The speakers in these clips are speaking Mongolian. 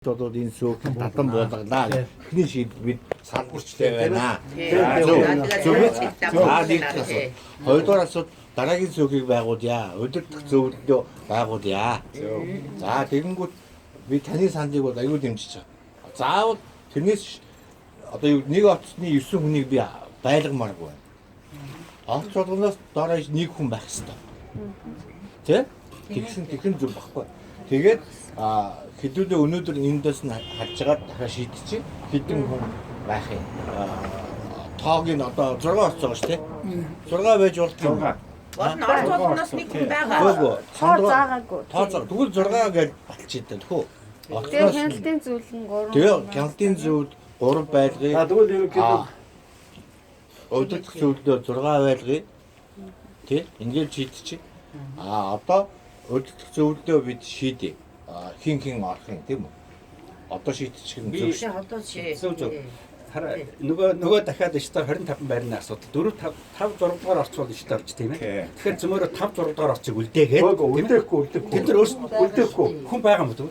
Одоо энэ сүүх татан буулгалаа. Эхний шийд бид салбарчтай байна. Хоёрдугаар асууд дараагийн сүүхийг байгуулъя. Удирдах зөвлөлөө байгуулъя. За тэгэнгүүт би таны саналыг бол аюул дэмжиж байгаа. Заавал тэрнээс одоо нэг оцсны 9 хүнийг би байлгамааргүй байна. Огт болгоноос доороо нэг хүн байх хэрэгтэй. Тэ? Тэгсэн зүг баггүй. Тэгээд хэдүүлээ өнөөдөр эндээс нь харж байгаа дахиад шийдчих. Хэдэн хүн байх юм. Тоог нь одоо 6 болцоо шүү дээ. 6 байж болдгоо. Болно орд болгоноос нэг хүн байгаа. Тоо заагаагүй. Тэгвэл 6 гэж баталчихдээ тэхүү. Тэгээ хяналтын зүйл нь 3. Тэгээ хяналтын зүйл 3 байлгыг. Тэгвэл ерөнхийдөө удирдах зөвлөлөө 6 байлгыг. Тэ? Ингээд шийдчих. Одоо удирдах зөвлөлөө бид шийдэе. Хин орох юм тийм үү? Одоо шийдчих юм зөв. зөв. Хараа нөгөө дахиад ишээр 25 байрны асуудал 4 5 6 дугаар орчвол ишээр орж тийм ээ. Тэгэхээр зөмөрө 5 6 дугаар орчиг үлдээгээд Тэд нар үлдээхгүй хүн байгаа юм уу?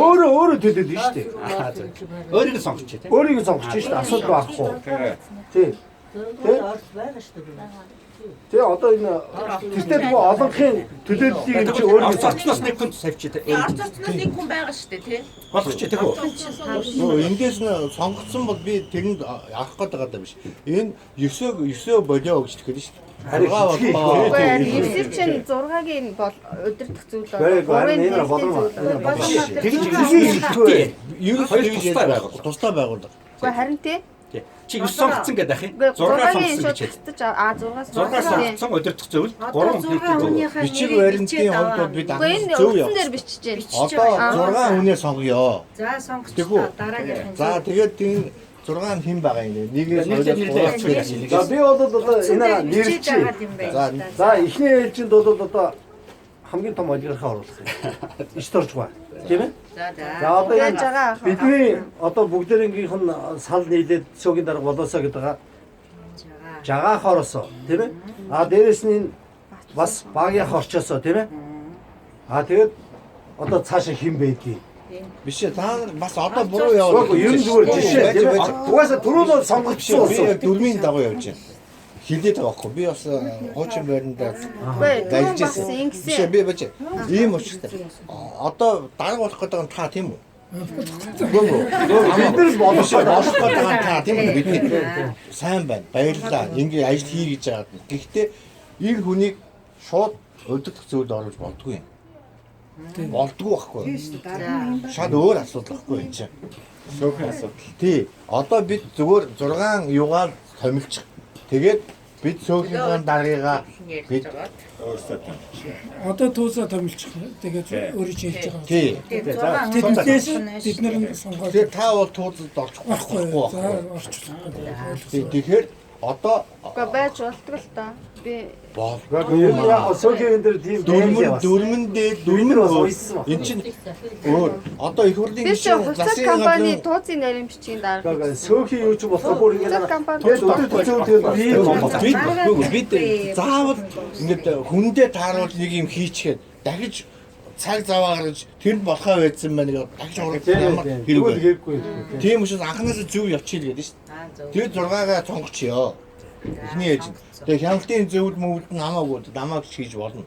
Өөрөө төлөд нь шүү дээ. Өөрийг сонгоч тийм. Өөрийг сонгож шүү дээ. Асуудал байхгүй. Тий. Тэгээ одоо энэ тэртээ нөгөө олонхын төлөөллийг энэ чи өөрөө орцоцноос нэг хүн савьчих тийм. Орцоцноос нэг хүн байгаа шүү дээ тий. Болох ч тийм үү? Эндээс нь сонгогдсон бол би тэрэнд авах гээд байгаа даа биш. Энэ 9 болио гэж тэгэхээр шүү дээ. Харин эвсэр чинь 6-гийн бол удирдах зүйл бол 3-ын тусдаа байгууллага. Гэхдээ харин тий Чи 9 сонгоцсон гэдэг ах юм. 6 сонгоцсон гэж байна. 6-аас сонгоцсон удирдах зөвл 3 хүн Бичиг баримтын хувьд бол бид зөв зөв явах. дээр биччихжээ. Одоо 6 хүнээ сонгоё. За сонгочихлоо дараагийн. За тэгээд энэ 6 нь хэн байгаа юм бэ? Нэгээс За би бол одоо энэ нэрч. За эхний ээлжинд бол одоо хамгийн том олигархаа оруулах юм. Ишторч ба. Тийм ээ? За одоо бидний одоо бүгдээрийнх нь сал нийлээд цогийн дарга болоосоо гэдэг байгаа. Жагаах ороосоо тийм ээ? Дээрэс нь бас багийн хорчоосоо тийм ээ? Тэгээд одоо цаашаа хэн байдгийг биш та бас одоо буруу яваад. ер нь зүгээр жишээ тийм ээ? Угаасаа түрүү нь сонгогдсон би дөрмийн дагуу явж байна. Хилээд байгаа байхгүй. Би бас хуучин байранда ажиллаж байсан. Биш би бач. Ийм учраас. Одоо дарга болох гэдэг нь та тийм үү? Бид нар болох гэдэг нь та тийм үү? Бидний сайн байна. Баярлалаа. Ингээ ажил хий гэж байгаа. Гэхдээ энэ хүнийг шууд удирдах зөвлөлд оруулж болдгүй юм. Болдгүй байхгүй. Шал өөр асуудал байхгүй юм чинь. Сүүхийн асуудал. Тий. Одоо бид зүгээр 6 юугаар томилчих. Тэгээд бид цөөхөн даргыгаа бид одоо туусаа томилчих. Тэгээд өөрөө ч хэлж байгаа. тий. Тэднээс бид нар сонгоод. Тэгээд та бол туулалд орчихгүй байхгүй. Орчлоо. Тэгэхээр одоо байж болтгоо л та. Би яг сүүхийн дээр тийм дөрмөн энэ чинь өөр одоо их хурлын гишүүн хувьцат компани тууцын нарийн бичгийн дараа. сүүхийн юу ч болохгүй бүр Хувьцат компани бид заавал ингээд хүндээ тааруулж нэг юм хийчихэд дахиж цаг заваа гаргаж тэнд болохоо байсан байна гэж дахиж оруулах ямар хэрэггүй. Тийм учраас анханаас зөв явчихъя гэдэг шүү дээ. Тэгээд 6-гаа сонгочихё. Эхний ээж. Тэгээ хяналтын зөвлөл мөвлөд нь хамаагүй намайг хийж болно.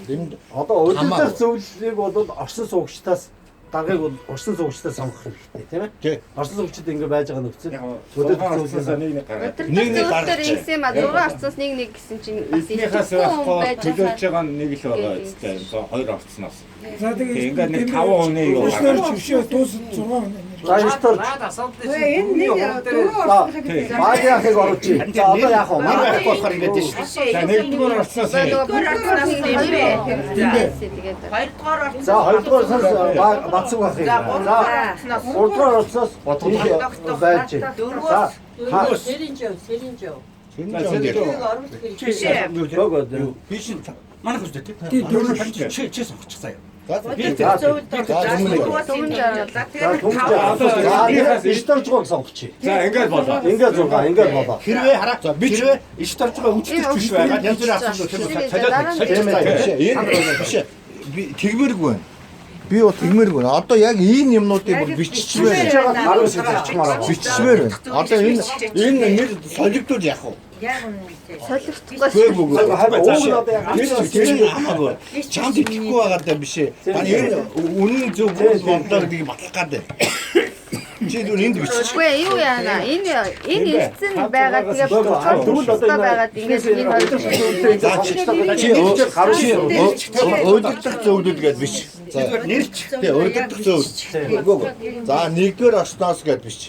Тэнд одоо удирдах зөвлөлийг бол орсон суугчдаас дагыг бол орсон суугчдаас сонгох хэрэгтэй тийм ээ. Орсон суугчид ингэ байж байгаа нөхцөл удирдах зөвлөлөөс нэг гаргаж ирсэн ма 6 орцоос нэг гэсэн чинь эзнийхээс байхгүй төлөвлөж байгаа нэг л байгаа үстэй. 2 орцсноос. За тэгээд ингээд нэг 5 хүний юу өснөр чившээ туус 6 хүн. за ишторч багийн ахыг оруулчих. За одоо яах вэ? манай байхгүй болохоор ингэж шүү. За нэгдүгээр орцсноос Хоёрдугаар орцсон. За хоёрдугаар сар бацаг ахыг. За гуравдугаар орцсоос байж. За биш Манай хүсдэг тийм. Чи сонгочих заяа. ишторчгоо сонгочих. За ингээд болоо. Ингээд болоо. Хэрвээ хараа. Би хэрвээ ишторч байгаа хүчтэй биш байгаа. Янз бүрийн асуудал энэ биш. Би тэгмэргүй байна. Би бол тэгмээр гэнэ. Одоо яг ийм юмнуудыг бол биччихвээ. Харин сэрчмаар. Биччихвээ. Одоо энэ нэр солигдвол яах вэ? солигдохгүй. Уг нь одоо яг Тэр хамаагүй. Чамд итгэхгүй байгаа даа биш ээ. Таны энэ үнэн зөв бодлоо гэдгийг батлах гэдэг. Чи дүр энд биччих. Үгүй ээ, юу яана? Энэ эрдсэн байгаа тэгээ болцоо байгаа ингээд энэ Өдөртөх зөвлөл гэж биш. За нэрч. Тэ өдөртөх зөвлөл. За нэгдүгээр орсноос гэж биш.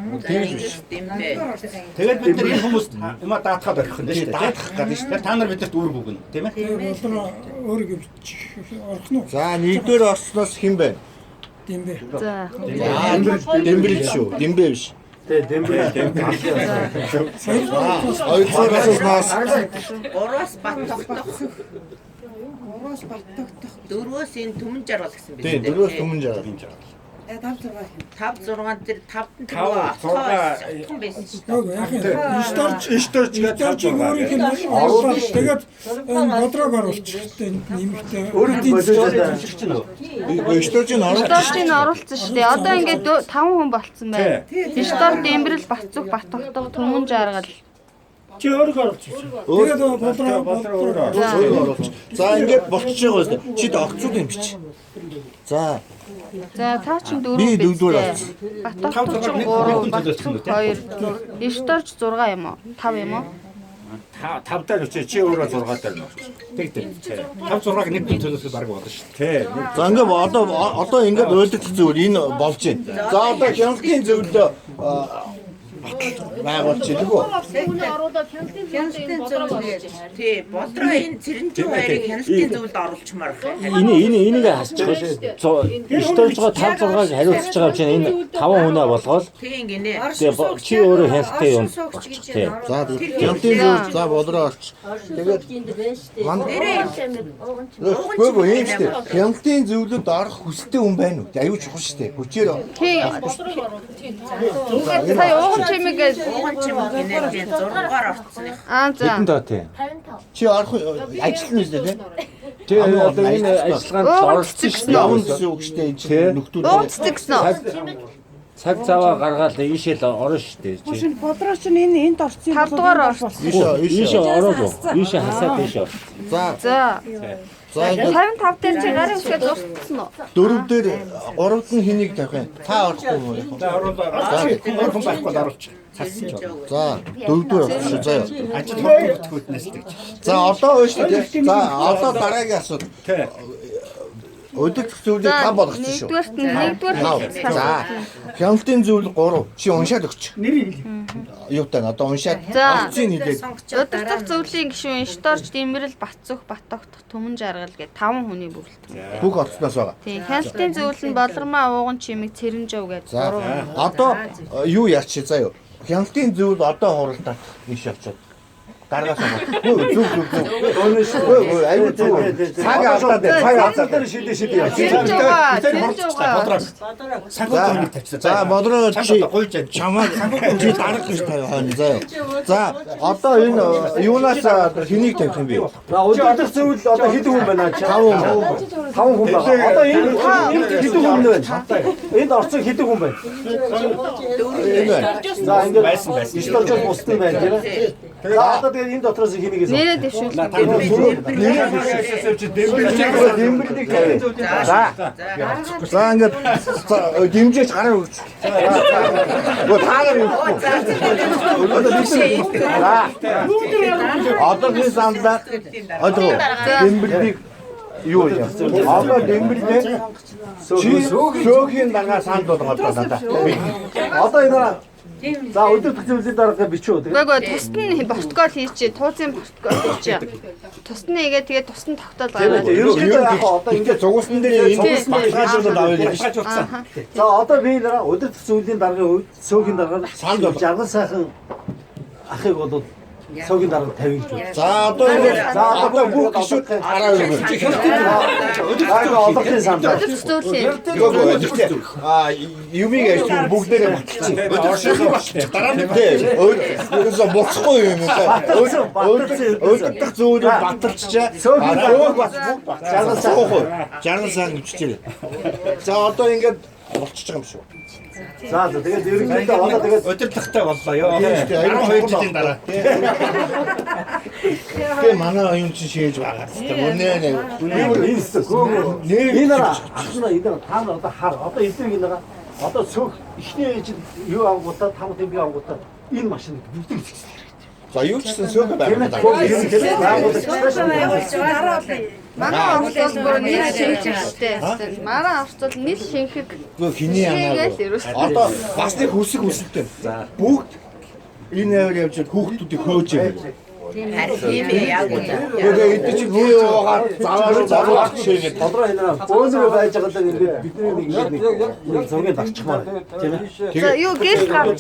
Тэгж биш. Тэгээд бид нар энэ хүмүүст юма даатахад орхих нь шүү дээ. Даатах гэдэг шүү дээ. Та нар бидэрт үүрэг өгнө, тийм ээ? Болоо өөрийгөө бичих орох нь. За нэгдүгээр орсноос хэн бэ? Дэмбэ. За. Дэмбэрч шүү. Дэмбэ биш. Тэ дэмбэр. Хоёрдугаар орсноос Гураас бат тогтох. Дөрвөөс энэ түмэн жаргал гэсэн биз тийм дээ. дөрөвс түмэн жаа. 5 6 тэр 5 5 6 байсан шүү. Нөгөө яг Исторч Исторч өөрийнх нь оруулаад тэгээд бодрог оруулчих нэмэгтэй. Өөрөөр болоод Өчтөрч нь ороод Исторчийг оруулсан шүү дээ. Одоо ингээд 5 хүн болцсон байна. Истор Дэмбэрэл Бацух Батогтог Түмэн Жаргал. Чи өөрийгөө оруулчих. Тэгээд бодрог оруулж. За ингээд болчихж байгаа юм. Чи огцууд юм бич. За За цаа чин 4 би дөрөвдүгээр биз. Батогтог 3, Бацух 2, Исторч 6 юм уу? 5 юм уу? 5 дээр үчи чи өөрөө 6 дээр нөө. Тэг тэг. 5 6-ыг нэг хүн төлөөсөө баг болно шүү дээ. Тий. за ингээд одоо ингээд өөлдөх зүйл энэ болж байна. За одоо хяналтын зөвлөлөө байгуулж илгүү. Тий, бодроо энэ цэрэнжүү хоёрыг хяналтын зөвлөлд оруулчмаар байна. Энийг хасчих. Исторчгоо 5 6-ыг хариуцж байгаа чинь энэ 5 хүнээ болгоод Тий гинэ. тэгээ чи өөрөө хяналттай юм. Тий. За хяналтын зөвлөл за бодроо орч. Тэгээд гоо юм шүү дээ. Хяналтын зөвлөлд орох хүстэй хүн байна уу? Аюу чухал шүү дээ. Хүчээр Тий. Сая ууган чимэг Ууган чимэг гинэ би 6-аар орцсон. за. Хэдэн доо тий. чи орох ажил нь үстэй тийм. Тий одоо энэ ажиллагаанд оролцсон шүү дээ. Явна гэсэн үг шүү дээ. Чи нөхдүүд Уугцдаг гисэн үү? Цаг цаваа гаргаад ийшээ л орно шүү дээ. Чи Бодроо чинь энд орсон 5 дугаар орсон. ийшээ ороод ийшээ хасаад ийшээ орсон. За За. ингээд 55 дээр чи гарын үсгээд дуртсан уу? дөрөв дээр гуравд нь хэнийг тавих юм? Та орохгүй юу? За оруулаад хүн байхгүй оруулчих. Цассан ч байна. За дөрөвдүгээр орсон шүү заяа. Ажил хөдөлгөөн бүтгэхүйднээс л гэж. За одоо өөш тийм. За одоо дараагийн асуудал. Тий. Өдөртөх зөвлөлийг та болгосон шүү. Нэгдүгээр За хяналтын зөвлөл 3 чи уншаад өгч. Юутай одоо уншаад За. авцын нийлээд Өдөртөх зөвлөлийн гишүүн Исторч Дэмбэрэл Бацух Батогтох Түмэн Жаргал гээд 5 хүний бүрэлдэхүүн. бүх орцноос байгаа. Тийм. Хяналтын зөвлөл нь Болормаа ууган чимэг Цэрэнжөв гээд За 3. одоо юу яач заяа. Хяналтын зөвлөл одоо хуралдаа ийш явчихад. Гаргаас зөв. Аюу зөв. Цаг алдаад дээр шидэ яа. Бодроо. Санхүү нэг тавьчихсан. За бодроо чи гуйж байна. чамаа чи дарах гэж тавиана заяа. За одоо энэ юунаас хэнийг тавих юм бэ? За өдөртөх зөвл одоо хэдэн хүн байна чи? 5 хүн байна. Одоо энэ хэдэн хүн байна? Энд орсон хэдэн хүн байна? За ингээд Байсан. Исторч бусдын байна тийм ээ. Тэгээд одоо тэгээд энэ дотроос хэнийг хийсэн? Нэрээ дэвшүүл. Дэмбэрлэг тавь. За ингээд дэмжиж гараа өгч. Гоо таагаар юу? Одоо би сандаа одоо дэмбэрлэг юу яа? Одоо дэмбэрлэг сөөхийн дагаа санд болгоод надаа. Одоо энэ за өдөртөх зөвлөлийн дараагаа бичүү. Гэгөө тусны протокол хийчихээ, тууцын протокол хийчихээ. Тусны игээ тэгээд тусны тогтоол гаргаад. Ерөнхийдөө яг одоо ингээд зугасн дээр багшаажуулаад авъя гэж. за одоо би нэраа өдөртөх зөвлөлийн дараагийн үед сөөхийн дараагаар Санд болоо. жаргал сайхан ахыг бол 석인 дарга тавиг л. За одоо ингэ одоо бүх гişүүд араа өгөө. Олонхын сан. Өлөц зүйлээ. Юмыг ажиж бүгдээрээ баталсан. Дараа нь өөрөөсөө боцохгүй юм өөлдөх зүйл баталчаа. Sööг бас бүгд баталсан. Жаргал сан гिचчихээ. За одоо ингэ болчихж байгаа юм шүү. За тэгээд ерөнхийдөө одоо тэгээд Удирдлагатай боллоо ёо. Аюул 2 жилийн дараа. Тэгээ манай оюун чинь шээж байгаа. Үнэ энэ ахна энэ та нар одоо хар одоо эдгээр энэ одоо цөөх ихний ээж юу авгуудаа там тийм би авгуудаа энэ машин бүгдийг згсэн. за юу ч гэсэн сөөгөө байгаа. Манай орчол бүр нийл шинжтэй. Манай орчол нийл шинхэг. Гөө хиний яанаа. Одоо бас нэг хүсэг хүсэлтэй. Бүгд энэ аваар явж хүүхдүүдийг хөөж яваа. Тийм ээ яг үнэ. Тэгээ эдгээр чинь хөө яваагаар заваач шийгээд Тодорхой энэ бөөнөр байж байгаа л ингээд бидний нэг цогийн дарчих маань тийм ээ. За юу гээл гарч